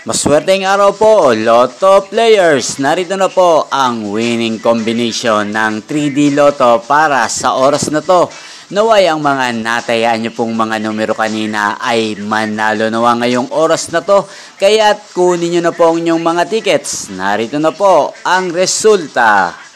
Maswerteng araw po, Lotto players! Narito na po ang winning combination ng 3D Lotto para sa oras na to. Naway ang mga natayaan nyo pong mga numero kanina ay manalo nawa ngayong oras na to. Kaya't kunin nyo na po ang inyong mga tickets. Narito na po ang resulta.